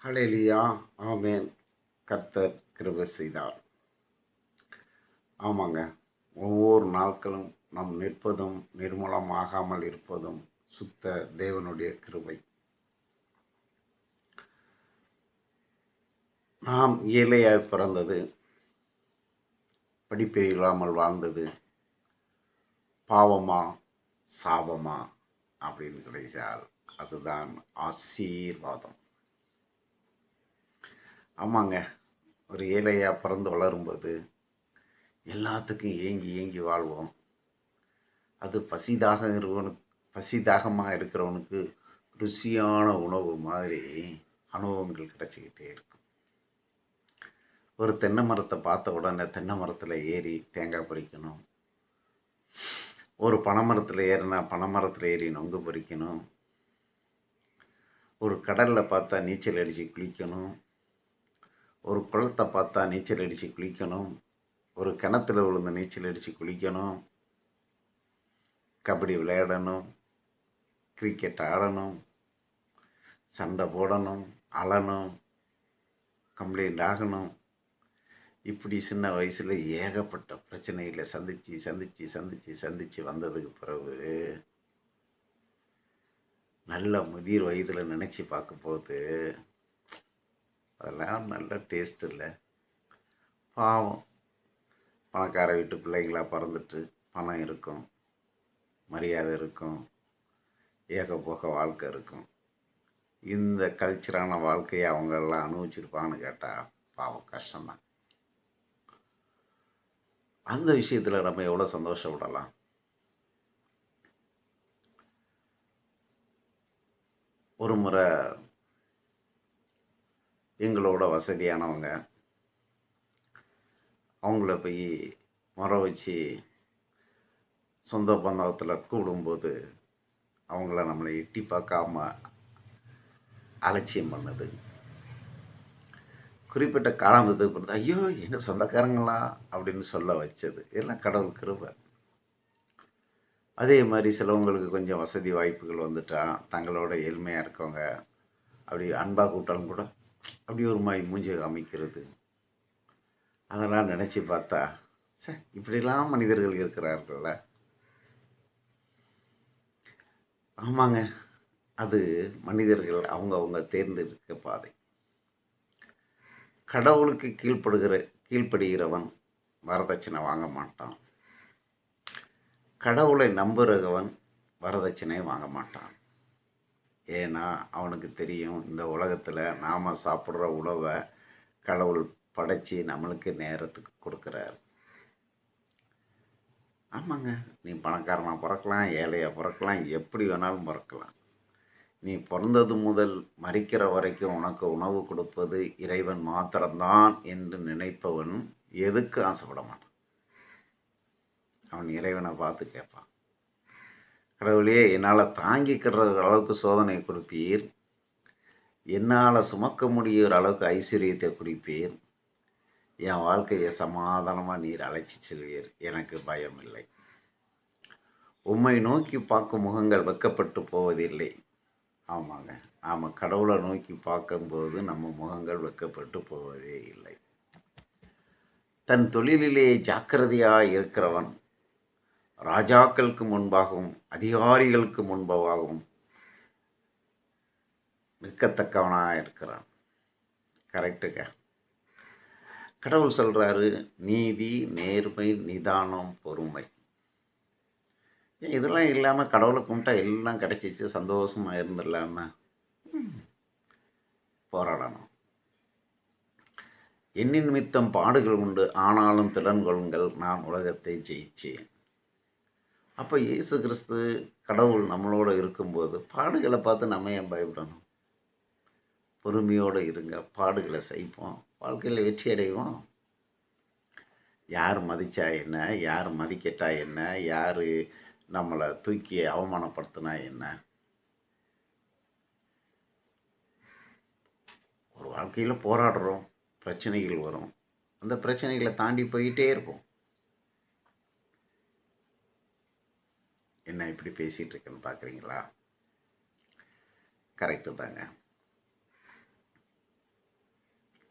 ஹல்லேலூயா. ஆமென். கர்த்தர் கிருபை செய்தார். ஆமாங்க. ஒவ்வொரு நாட்களும் நாம் நிற்பதும், நிர்மூலமாகாமல் இருப்பதும் சுத்த தேவனுடைய கிருபை. நாம் ஏழையாய் பிறந்தது, படிப்பே இல்லாமல் வாழ்ந்தது, பாவமா, சாபமா அப்படின்னு கிடைச்சால் அதுதான் ஆசீர்வாதம். ஆமாங்க. ஒரு ஏழையா பிறந்து வளரும்போது எல்லாத்துக்கும் ஏங்கி ஏங்கி வாழ்வோம். அது பசிதாகமாக இருக்கிறவனுக்கு ருசியான உணவு மாதிரி அனுபவங்கள் கிடைச்சிக்கிட்டே இருக்கும். ஒரு தென்னை மரத்தை பார்த்த உடனே தென்னை மரத்தில் ஏறி தேங்காய் பறிக்கணும். ஒரு பனைமரத்தில் ஏறினா பனைமரத்தில் ஏறி நொங்கு பறிக்கணும். ஒரு கடலில் பார்த்தா நீச்சல் அடித்து குளிக்கணும். ஒரு குளத்தை பார்த்தா நீச்சல் அடித்து குளிக்கணும். ஒரு கிணத்துல விழுந்து நீச்சல் அடித்து குளிக்கணும். கபடி விளையாடணும், கிரிக்கெட் ஆடணும், சண்டை போடணும், அழணும், கம்ப்ளைண்ட் ஆகணும். இப்படி சின்ன வயசில் ஏகப்பட்ட பிரச்சனைகளை சந்தித்து வந்ததுக்கு பிறகு நல்ல முதிர் வயதில் நினச்சி பார்க்கும்போது அதெல்லாம் நல்ல டேஸ்ட் இல்லை. பாவம், பணக்கார வீட்டு பிள்ளைங்களாக பிறந்துட்டு பணம் இருக்கும், மரியாதை இருக்கும், ஏகபோக வாழ்க்கை இருக்கும். இந்த கல்ச்சரான வாழ்க்கையை அவங்கெல்லாம் அனுபவிச்சிருப்பாங்கன்னு கேட்டால் பாவம் கஷ்டம்தான். அந்த விஷயத்தில் நம்ம எவ்வளோ சந்தோஷப்படலாம். ஒரு முறை எங்களோட வசதியானவங்க அவங்கள போய் முறை வச்சு சொந்த பந்தத்தில் கூடும்போது அவங்கள நம்மளை எட்டி பார்க்காம அலட்சியம் பண்ணது. குறிப்பிட்ட காலத்துக்கு பொறுத்து ஐயோ எங்கள் சொந்தக்காரங்களா அப்படின்னு சொல்ல வச்சது எல்லாம் கடவுள் கிருபை. அதே மாதிரி சிலவங்களுக்கு கொஞ்சம் வசதி வாய்ப்புகள் வந்துட்டா தங்களோட ஏழ்மையாக இருக்கவங்க அப்படி அன்பாக கூட்டாலும் கூட அப்படி ஒரு மாதிரி மூஞ்சி காமிக்கிறது. அதெல்லாம் நினச்சி பார்த்தா இப்படிலாம் மனிதர்கள் இருக்கிறார்கள்ல. ஆமாங்க, அது மனிதர்கள் அவங்க தேர்ந்தெடுக்க பாதை. கடவுளுக்கு கீழ்ப்படுகிறவன் வரதட்சணை வாங்க மாட்டான். கடவுளை நம்புகிறவன் வரதட்சணை வாங்க மாட்டான். ஏன்னா அவனுக்கு தெரியும் இந்த உலகத்தில் நாம் சாப்பிட்ற உணவை கடவுள் படைச்சி நம்மளுக்கு நேரத்துக்கு கொடுக்குறாரு. ஆமாங்க, நீ பணக்காரனாக பிறக்கலாம், ஏழையாக பிறக்கலாம், எப்படி வேணாலும் பிறக்கலாம். நீ பிறந்தது முதல் மரிக்கிற வரைக்கும் உனக்கு உணவு கொடுப்பது இறைவன் மாத்திரம்தான் என்று நினைப்பவன் எதுக்கு ஆசைப்பட மாட்டான். அவன் இறைவனை பார்த்து கேட்பான், கடவுளே என்னால் தாங்கிக்கிற அளவுக்கு சோதனை கொடுப்பீர், என்னால் சுமக்க முடிகிற அளவுக்கு ஐஸ்வர்யத்தை கொடுப்பீர், என் வாழ்க்கையை சமாதானமாக நீர் அழைச்சி செல்வீர், எனக்கு பயம் இல்லை. உம்மை நோக்கி பார்க்கும் முகங்கள் வெட்கப்பட்டு போவதில்லை. ஆமாங்க, நாம் கடவுளை நோக்கி பார்க்கும்போது நம்ம முகங்கள் வெட்கப்பட்டு போவதே இல்லை. தன் தொழிலிலே ஜாக்கிரதையாக இருக்கிறவன் ராஜாக்களுக்கு முன்பாகவும் அதிகாரிகளுக்கு முன்பாகவும் நிற்கத்தக்கவனாக இருக்கிறான். கரெக்டுங்க. கடவுள் சொல்கிறாரு, நீதி, நேர்மை, நிதானம், பொறுமை. இதெல்லாம் இல்லாமல் கடவுளை கும்பிட்டா எல்லாம் கிடைச்சிச்சு சந்தோஷமாக இருந்துடலாம? போராடணும். எண்ணின் நிமித்தம் பாடுகள் உண்டு, ஆனாலும் திறன் கொள்ளுங்கள், நான் உலகத்தை ஜெயிச்சேன். அப்போ இயேசு கிறிஸ்து கடவுள் நம்மளோட இருக்கும்போது பாடுகளை பார்த்து நம்ம ஏன் பயப்படணும்? பொறுமையோடு இருங்க, பாடுகளை சகிப்போம், வாழ்க்கையில் வெற்றி அடைவோம். யார் மதிச்சா என்ன, யார் மதிக்கட்டா என்ன, யார் நம்மளை தூக்கி அவமானப்படுத்தினா என்ன? ஒரு வாழ்க்கையில் போராடுறோம், பிரச்சனைகள் வரும், அந்த பிரச்சனைகளை தாண்டி போயிட்டே இருப்போம். என்ன இப்படி பேசிகிட்டு இருக்கேன்னு பார்க்குறீங்களா? கரெக்டு தாங்க.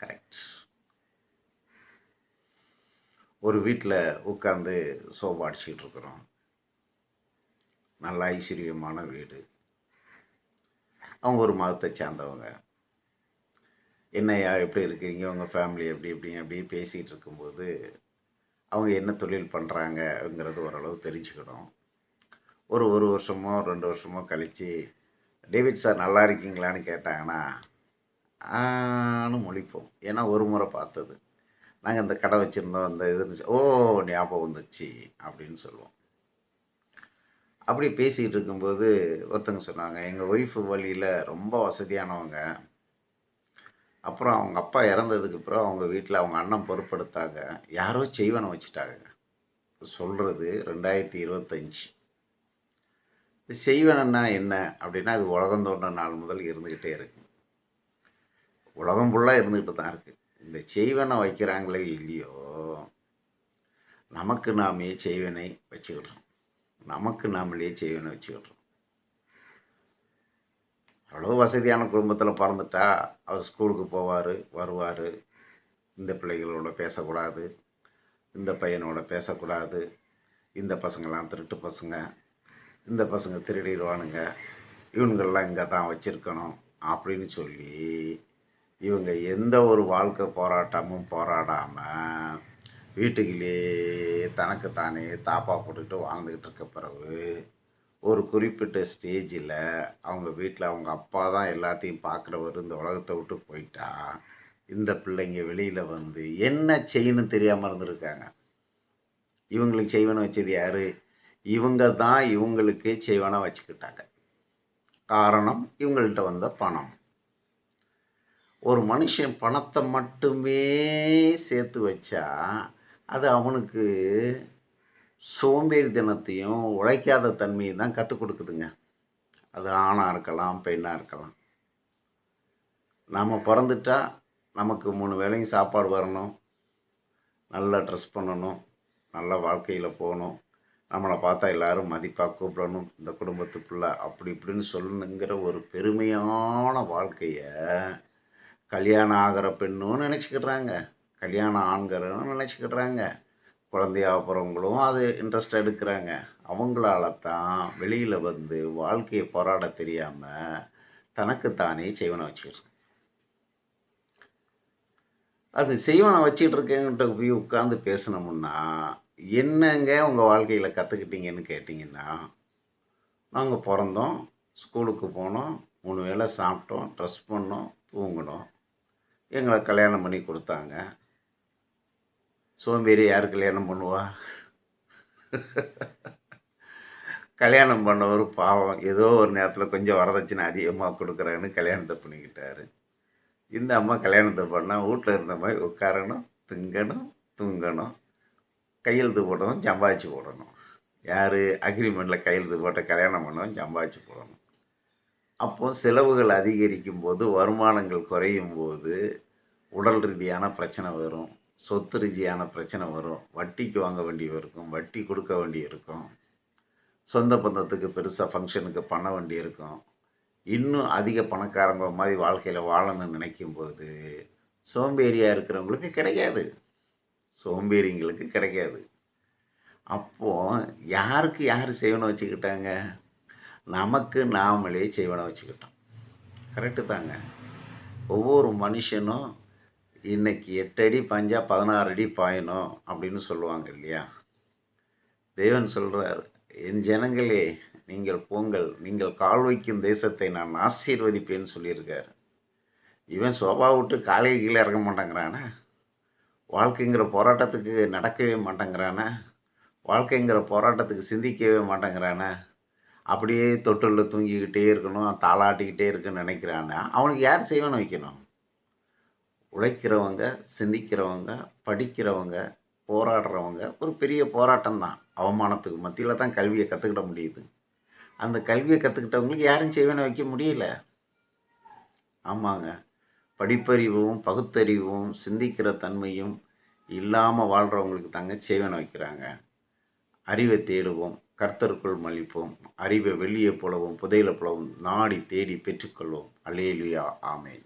கரெக்ட். ஒரு வீட்டில் உட்காந்து சோபா அடிச்சுக்கிட்டு இருக்கிறோம். நல்ல ஐஸ்வர்யமான வீடு. அவங்க ஒரு மதத்தை சார்ந்தவங்க. என்னய்யா எப்படி இருக்கீங்க, உங்கள் ஃபேமிலி எப்படி எப்படிங்க அப்படி பேசிகிட்டு இருக்கும்போது அவங்க என்ன தொழில் பண்ணுறாங்கங்கிறது ஓரளவு தெரிஞ்சுக்கணும். ஒரு ஒரு வருஷமோ 2 வருஷமோ கழித்து டேவிட் சார் நல்லா இருக்கீங்களான்னு கேட்டாங்கன்னா ஆன்னு முழிப்போம். ஏன்னா ஒரு முறை பார்த்தது. நாங்கள் இந்த கடை வச்சுருந்தோம், இந்த இது இருந்துச்சு, ஓ ஞாபகம் வந்துச்சு அப்படின்னு சொல்லுவோம். அப்படி பேசிக்கிட்டு இருக்கும்போது ஒருத்தங்க சொன்னாங்க, எங்கள் ஒய்ஃபு வழியில் ரொம்ப வசதியானவங்க. அப்புறம் அவங்க அப்பா இறந்ததுக்கு அப்புறம் அவங்க வீட்டில் அவங்க அண்ணன் பொறுப்பெடுத்தாங்க. யாரோ செய்வனை வச்சுட்டாங்க. சொல்கிறது 2025. செய்வனன்னா என்ன அப்படின்னா, அது உலகம் தோன்ற நாள் முதல் இருந்துக்கிட்டே இருக்கு. உலகம் ஃபுல்லாக இருந்துக்கிட்டு தான் இருக்குது. இந்த செய்வனை வைக்கிறாங்களே இல்லையோ, நமக்கு நாமே செய்வனை வச்சுக்கிடுறோம். நமக்கு நாமளே செய்வனை வச்சுக்கிடுறோம். அவ்வளோ வசதியான குடும்பத்தில் பிறந்துட்டா அவர் ஸ்கூலுக்கு போவார், வருவார். இந்த பிள்ளைகளோட பேசக்கூடாது, இந்த பையனோட பேசக்கூடாது, இந்த பசங்கள்லாம் திருட்டு பசங்க, இந்த பசங்க திருடிடுவானுங்க, இவனுங்கள்லாம் இங்கே தான் வச்சுருக்கணும் அப்படின்னு சொல்லி இவங்க எந்த ஒரு வாழ்க்கை போராட்டமும் போராடாமல் வீட்டுக்குள்ளேயே தனக்குத்தானே தாப்பா போட்டுக்கிட்டு வாழ்ந்துக்கிட்டு இருக்க பிறகு ஒரு குறிப்பிட்ட ஸ்டேஜில் அவங்க வீட்டில் அவங்க அப்பா தான் எல்லாத்தையும் பார்க்குறவர் இந்த உலகத்தை விட்டு போயிட்டா இந்த பிள்ளைங்க வெளியில் வந்து என்ன செய்யணும் தெரியாமல் இருந்திருக்காங்க. இவங்களுக்கு செய்வனை வச்சது யார்? இவங்க தான் இவங்களுக்கே செய்வனை வச்சுக்கிட்டாங்க. காரணம் இவங்கள்ட்ட வந்த பணம். ஒரு மனுஷன் பணத்தை மட்டுமே சேர்த்து வச்சா அது அவனுக்கு சோம்பேறித்தனத்தையும் உழைக்காத தன்மையும் தான் கற்றுக் கொடுக்குதுங்க. அது ஆணாக இருக்கலாம், பெண்ணாக இருக்கலாம். நாம் பிறந்துட்டா நமக்கு 3 வேளையும் சாப்பாடு வரணும், நல்லா ட்ரெஸ் பண்ணணும், நல்ல வாழ்க்கையில் போகணும், நம்மளை பார்த்தா எல்லோரும் மதிப்பாக கூப்பிடணும், இந்த குடும்பத்துக்குள்ள அப்படி இப்படின்னு சொல்லணுங்கிற ஒரு பெருமையான வாழ்க்கையை கல்யாணம் ஆகிற பெண்ணும் நினச்சிக்கிட்றாங்க, கல்யாணம் ஆண்கிறனும் நினச்சிக்கிட்றாங்க, குழந்தையாக போகிறவங்களும் அது இன்ட்ரெஸ்ட் எடுக்கிறாங்க. அவங்களால தான் வெளியில் வந்து வாழ்க்கையை போராட தெரியாமல் தனக்குத்தானே செய்வனை வச்சுக்கிட்டு அது செய்வனை வச்சுக்கிட்டு இருக்கேங்கிட்ட போய் உட்காந்து பேசினோம்னா என்னங்க உங்கள் வாழ்க்கையில் கற்றுக்கிட்டீங்கன்னு கேட்டிங்கன்னா, நாங்கள் பிறந்தோம், ஸ்கூலுக்கு போனோம், 3 வேளை சாப்பிட்டோம், ட்ரெஸ் பண்ணோம், தூங்கினோம், எங்களை கல்யாணம் பண்ணி கொடுத்தாங்க. சோம்பேறி யார் கல்யாணம் பண்ணுவா? கல்யாணம் பண்ணவர் பாவம் ஏதோ ஒரு நேரத்தில் கொஞ்சம் வரதட்சணை அதிகமாக கொடுக்குறேன்னு கல்யாணத்தை பண்ணிக்கிட்டாரு. இந்த அம்மா கல்யாணத்தை பண்ணால் வீட்டில் இருந்த மாதிரி உட்காரணும், திங்கணும், தூங்கணும், கையெழுத்து போடணும், சம்பாதிச்சு போடணும். யார் அக்ரிமெண்ட்டில் கையெழுத்து போட்ட கல்யாணம் பண்ணவும் சம்பாதிச்சு போடணும். அப்போது செலவுகள் அதிகரிக்கும் போது, வருமானங்கள் குறையும் போது உடல் ரீதியான பிரச்சனை வரும், சொத்து ரீதியான பிரச்சனை வரும், வட்டிக்கு வாங்க வேண்டிய இருக்கும், வட்டி கொடுக்க வேண்டி இருக்கும், சொந்த பந்தத்துக்கு பெருசாக ஃபங்க்ஷனுக்கு பண்ண வேண்டி இருக்கும். இன்னும் அதிக பணக்காரங்க மாதிரி வாழ்க்கையில் வாழணும்னு நினைக்கும்போது சோம்பேறியாக இருக்கிறவங்களுக்கு கிடைக்காது, சோம்பேறிங்களுக்கு கிடைக்காது. அப்போது யாருக்கு யார் செய்வனை வச்சுக்கிட்டாங்க? நமக்கு நாமளே செய்வனை வச்சுக்கிட்டோம். கரெக்டு தாங்க. ஒவ்வொரு மனுஷனும் இன்றைக்கி 8 அடி பாய்ஞ்சா 16 அடி பாயணும் அப்படின்னு சொல்லுவாங்க இல்லையா? தேவன் சொல்கிறார், என் ஜனங்களே நீங்கள் போங்கள், நீங்கள் கால் வைக்கும் தேசத்தை நான் ஆசீர்வதிப்பேன்னு சொல்லியிருக்கார். இவன் சோபா விட்டு காலை கீழே இறங்க மாட்டேங்கிறானே, வாழ்க்கைங்கிற போராட்டத்துக்கு நடக்கவே மாட்டேங்கிறானே, வாழ்க்கைங்கிற போராட்டத்துக்கு சிந்திக்கவே மாட்டேங்கிறானே, அப்படியே தொட்டிலில் தூங்கிக்கிட்டே இருக்கணும், தாளாட்டிக்கிட்டே இருக்குன்னு நினைக்கிறானே, அவனுக்கு யார் செய்வனை வைக்கணும்? உழைக்கிறவங்க, சிந்திக்கிறவங்க, படிக்கிறவங்க, போராடுறவங்க. ஒரு பெரிய போராட்டம் தான். அவமானத்துக்கு மத்தியில் தான் கல்வியை கற்றுக்கிட முடியுது. அந்த கல்வியை கற்றுக்கிட்டவங்களுக்கு யாரும் செய்வனை வைக்க முடியல. ஆமாங்க. படிப்பறிவும், பகுத்தறிவும், சிந்திக்கிற தன்மையும் இல்லாமல் வாழ்கிறவங்களுக்கு தாங்க செய்வனை வைக்கிறாங்க. அறிவை தேடுவோம், கர்த்தருக்குள் மலிப்போம், அறிவை வெளியே போலவும் புதையில போலவும் நாடி தேடி பெற்றுக்கொள்வோம். அல்லேலூயா, ஆமென்.